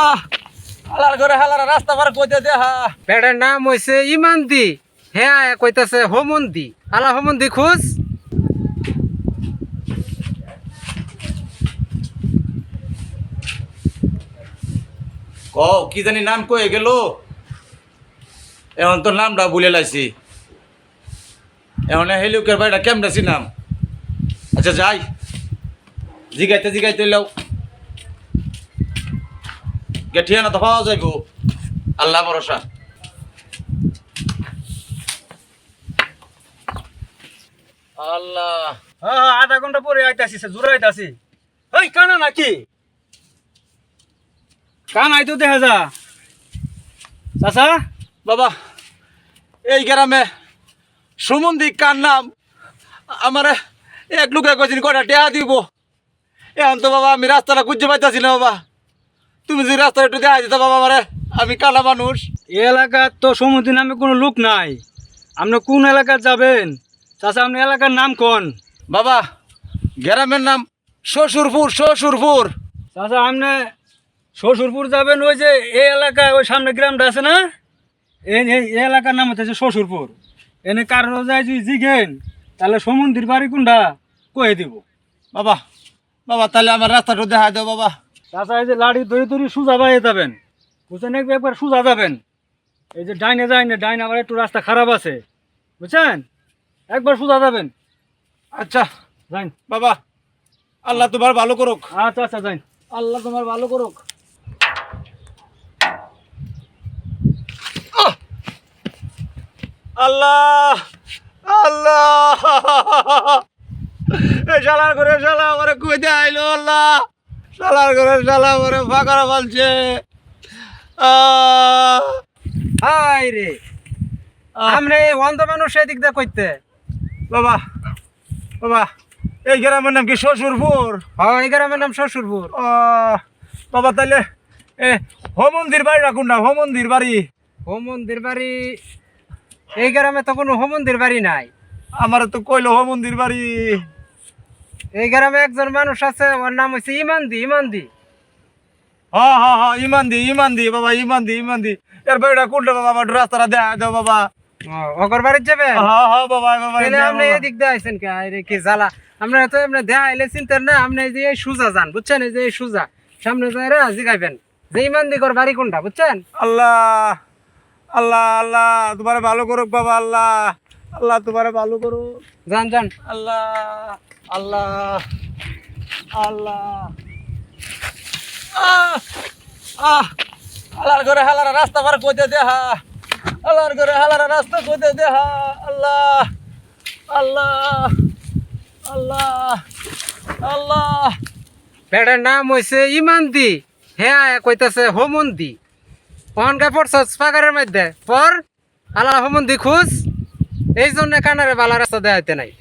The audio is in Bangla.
আহ হালার করে হালার রাস্তা পার কইতে দে হা। বেটার নাম হইছে ইমানদি, হ্যাঁ কইতাছে হোমন্দি। আলা হোমন্দি খুঁজ। ক কি জানি নাম কয়ে গেল, এখন তোর নামটা ভুলে লাইছি। এখন হেলিকের বাড়িটা কেমন নাম? আচ্ছা যাই জিগাইতে জিগাইতে লাও গেঠিয়া না তো পাওয়া যাইব, আল্লাহ ভরসা। আল্লাহ হ্যাঁ আধা ঘন্টা পরে আইতাছি, জোরে আইতাছি। ওই কানা নাকি? কান আইতো দেখা যা চাচা। বাবা এই গ্রামে সুমন্দি কার নাম আমার এক লোকে কইছিন কটা টেহা দিব। এখন তো বাবা আমি রাস্তাটা খুঁজে পাইতাছি না বাবা, তুমি যদি রাস্তাটা একটু দেখা দিতে বাবা আমারে, আমি কালা মানুষ। এই এলাকার তো সমুদ্র নামে কোনো লোক নাই। আপনি কোন এলাকার যাবেন চাচা? আপনি এলাকার নাম কোন? বাবা গ্রামের নাম শ্বশুরপুর, শ্বশুরপুর। চাচা আপনি শ্বশুরপুর যাবেন, ওই যে এই এলাকায় ওই সামনে গ্রামটা আছে না, এই এলাকার নাম হচ্ছে শ্বশুরপুর। এনে কারো যায় যদি জিগেন তাহলে সমুদ্রের বাড়ি কোনটা কয়ে দিব। বাবা বাবা তাহলে আমার রাস্তাটা দেখা দাও বাবা। চাচা এই যে লাড়ি ধরে ধরে সোজা বাইরে যাবেন, বুঝছেন? একবার সোজা যাবেন, এই যে ডাইনে যাইনে ডাইনে আবার একটু রাস্তা খারাপ আছে, বুঝছেন? একবার সোজা যাবেন। আচ্ছা যাইন বাবা, আল্লাহ তোমার ভালো করুক। আচ্ছা আচ্ছা যাইন, আল্লাহ তোমার ভালো করুক। আল্লাহ আল্লাহ শালার করে শালা আমারে কইতে আইলো, আল্লাহ শালার করে শালা আমারে ফাঁকারা বলছে। হাই রে, আমরা এই অন্ধ মানুষ এদিক দিয়ে কইতে। বাবা বাবা এই গ্রামের নাম কি শ্বশুরপুর? হ্যাঁ এই গ্রামের নাম শ্বশুরপুর। বাবা তাহলে এ হোমন্দির বাড়ি রাখুন না, হোমন্দির বাড়ি। হোমন্দির বাড়ি এই গ্রামে তো কোনো হোমন্দির বাড়ি নাই। আমার তো কইলো হোমন্দির বাড়ি। এই গ্রামে একজন মানুষ আছে, ওর নাম হচ্ছে ইমানদি। ইমানদি হ্যাঁ হ্যাঁ হ্যাঁ ইমানদি, ইমানদি বাবা, ইমানদি ইমানদি। এর বাড়িটা কোনটা বাবা? আমার রাস্তাটা দেখা দাও বাবা। অগর বাড়ির যাবে? হ্যাঁ হ্যাঁ বাবা বাবা। তাহলে আপনি এদিক দিয়ে আইছেন কে? আরে কি জ্বালা, আমরা তো এমনি দেখা আইলে চিন্তার না। আপনি এই যে এই সুজা যান, বুঝছেন? এই যে এই সুজা সামনে যায় রা জিগাইবেন যে ইমানদি কর বাড়ি কোনটা, বুঝছেন? আল্লাহ আল্লাহ আল্লাহ তোমার ভালো করুক বাবা, আল্লাহ আল্লাহ তোমার ভালো করুক। যান যান। আল্লাহ আল্লাহ আল্লাহ। আহ আহ হালার করে হালার রাস্তা পার কইতে দেখা, হালার করে হালার রাস্তা কইতে দেখা। আল্লাহ আল্লাহ আল্লাহ আল্লাহ। বেটার নাম হইছে ইমানদি, হ্যাঁ কইতাছে হোমন্দি। অনকা পড়ছস পাগারের মধ্যে পর আলা হোমন্দি খুঁজ। এই জন্য কানারে বালা রাস্তা দেখাইতে নাই।